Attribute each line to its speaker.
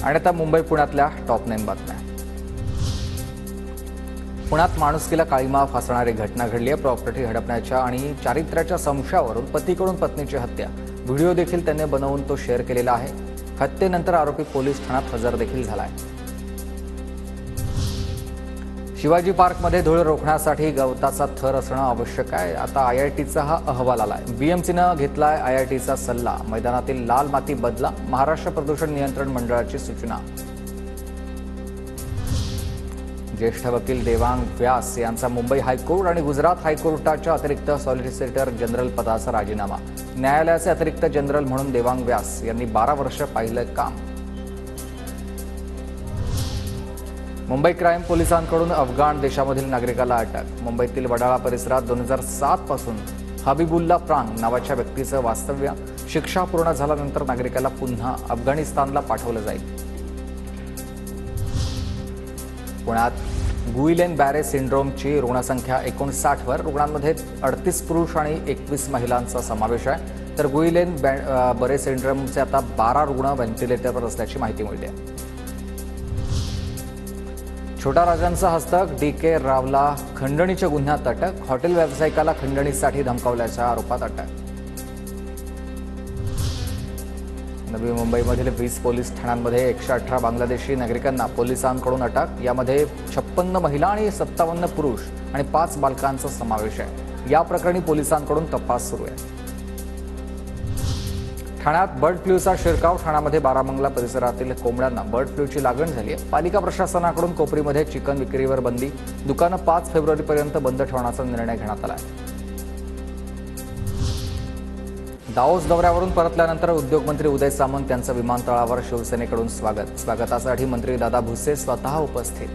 Speaker 1: आणि आता मुंबई पुण्यातल्या टॉप 9 बातम्या। पुण्यात माणुसकीला काळीमा फासणारी घटना घडली आहे। प्रॉपर्टी हडपण्याच्या आणि चारित्र्याच्या संशयावरून पतीकडून पत्नीची हत्या व्हिडिओ देखील त्याने बनवून तो शेअर केलेला आहे। हत्येनंतर आरोपी पोलीस ठाण्यात हजर देखील झाला आहे। शिवाजी पार्कमध्ये धूळ रोखण्यासाठी गवताचा थर असणं आवश्यक आहे। आता आयआयटीचा हा अहवाल आलाय। बीएमसीनं घेतलाय आयआयटीचा सल्ला। मैदानातील लाल माती बदला, महाराष्ट्र प्रदूषण नियंत्रण मंडळाची सूचना। ज्येष्ठ वकील देवांग व्यास यांचा मुंबई हायकोर्ट आणि गुजरात हायकोर्टाच्या अतिरिक्त सॉलिसिटर जनरल पदाचा राजीनामा। न्यायालयाचे अतिरिक्त जनरल म्हणून देवांग व्यास यांनी 12 वर्ष पाहिलं काम। मुंबई क्राईम पोलिसांकडून अफगाण देशामधील नागरिकाला अटक। मुंबईतील वडाळा परिसरात 2007 पासून हबीबुल्ला प्रांग नावाच्या व्यक्तीचं वास्तव्य। शिक्षा पूर्ण झाल्यानंतर नागरिकाला पुन्हा अफगाणिस्तानला पाठवलं जाईल। पुण्यात गुइलेन बॅरे सिंड्रोमची रुग्णसंख्या 59 वर। रुग्णांमध्ये 38 पुरुष आणि 21 महिलांचा समावेश आहे। तर गुइलेन बॅरे सिंड्रोमचे आता 12 रुग्ण व्हेंटिलेटरवर असल्याची माहिती मिळते आहे। छोटा राजांचा हस्तक। डीके रावला खंडणीच्या गुन्ह्यात अटक। हॉटेल व्यावसायिकाला खंडणीसाठी धमकावल्याच्या आरोपात अटक। नवी मुंबईमधील 20 पोलीस ठाण्यांमध्ये 118 बांगलादेशी नागरिकांना पोलिसांकडून अटक। यामध्ये 56 महिला आणि 57 पुरुष आणि 5 बालकांचा समावेश आहे। या प्रकरणी पोलिसांकडून तपास सुरू आहे। ठाण्यात बर्ड फ्लूचा शिरकाव। ठाण्यामध्ये बारामंगला परिसरातील कोंबड्यांना बर्ड फ्लूची लागण झाली आहे। पालिका प्रशासनाकडून कोपरीमध्ये चिकन विक्रीवर बंदी। दुकानं 5 फेब्रुवारीपर्यंत बंद ठेवण्याचा निर्णय घेण्यात आला आहे। दाओस दौऱ्यावरून परतल्यानंतर उद्योगमंत्री उदय सामंत यांचं विमानतळावर शिवसेनेकडून स्वागतासाठी मंत्री दादा भुसे स्वतः उपस्थित।